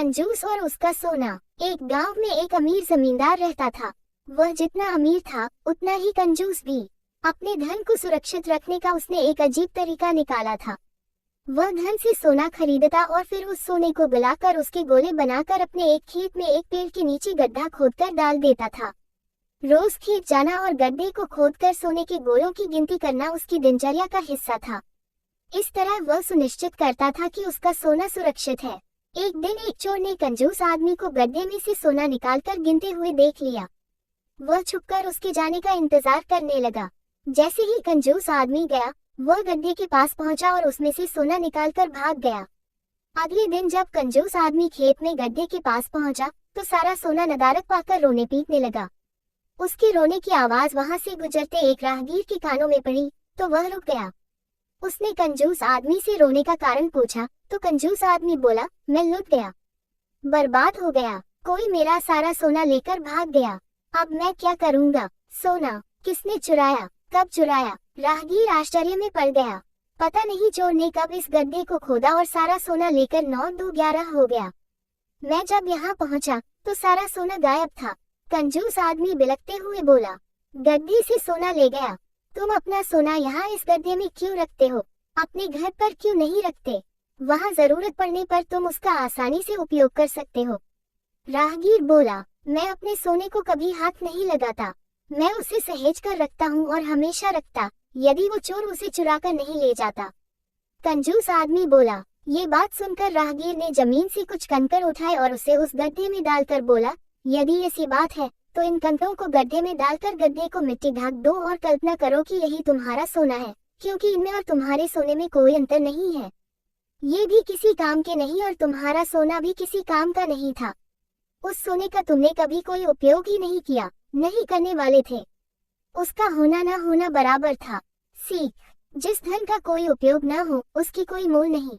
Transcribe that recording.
कंजूस और उसका सोना। एक गांव में एक अमीर जमींदार रहता था। वह जितना अमीर था उतना ही कंजूस भी। अपने धन को सुरक्षित रखने का उसने एक अजीब तरीका निकाला था। वह धन से सोना खरीदता और फिर उस सोने को गलाकर उसके गोले बनाकर अपने एक खेत में एक पेड़ के नीचे गड्ढा खोदकर डाल देता था। रोज खेत जाना और गड्ढे को खोदकर सोने के गोलों की गिनती करना उसकी दिनचर्या का हिस्सा था। इस तरह वह सुनिश्चित करता था कि उसका सोना सुरक्षित है। एक दिन एक चोर ने कंजूस आदमी को गड्ढे में से सोना निकालकर गिनते हुए देख लिया। वह छुपकर उसके जाने का इंतजार करने लगा। जैसे ही कंजूस आदमी गया, वह गड्ढे के पास पहुंचा और उसमें से सोना निकालकर भाग गया। अगले दिन जब कंजूस आदमी खेत में गड्ढे के पास पहुंचा, तो सारा सोना नदारद पाकर रोने पीटने लगा। उसके रोने की आवाज वहां से गुजरते एक राहगीर के कानों में पड़ी, तो वह रुक गया। उसने कंजूस आदमी से रोने का कारण पूछा, तो कंजूस आदमी बोला, मैं लुट गया, बर्बाद हो गया, कोई मेरा सारा सोना लेकर भाग गया। अब मैं क्या करूंगा? सोना किसने चुराया, कब चुराया? राहगीर आश्चर्य में पड़ गया। पता नहीं चोर ने कब इस गड्ढे को खोदा और सारा सोना लेकर 9-2-11 हो गया। मैं जब यहाँ पहुँचा तो सारा सोना गायब था। कंजूस आदमी बिलखते हुए बोला, गड्ढे से सोना ले गया। तुम अपना सोना यहाँ इस गड्ढे में क्यों रखते हो? अपने घर पर क्यों नहीं रखते? वहाँ जरूरत पड़ने पर तुम उसका आसानी से उपयोग कर सकते हो। राहगीर बोला, मैं अपने सोने को कभी हाथ नहीं लगाता। मैं उसे सहेज कर रखता हूँ और हमेशा रखता, यदि वो चोर उसे चुरा कर नहीं ले जाता। कंजूस आदमी बोला। ये बात सुनकर राहगीर ने जमीन से कुछ कंकड़ उठाए और उसे उस गड्ढे में डालकर बोला, यदि ऐसी बात है तो इन कंकड़ों को गड्ढे में डालकर गड्ढे को मिट्टी ढक दो और कल्पना करो कि यही तुम्हारा सोना है, क्योंकि इनमें और तुम्हारे सोने में कोई अंतर नहीं है। ये भी किसी काम के नहीं और तुम्हारा सोना भी किसी काम का नहीं था। उस सोने का तुमने कभी कोई उपयोग ही नहीं किया, नहीं करने वाले थे। उसका होना न होना बराबर था। सीख, जिस धन का कोई उपयोग न हो उसकी कोई मोल नहीं।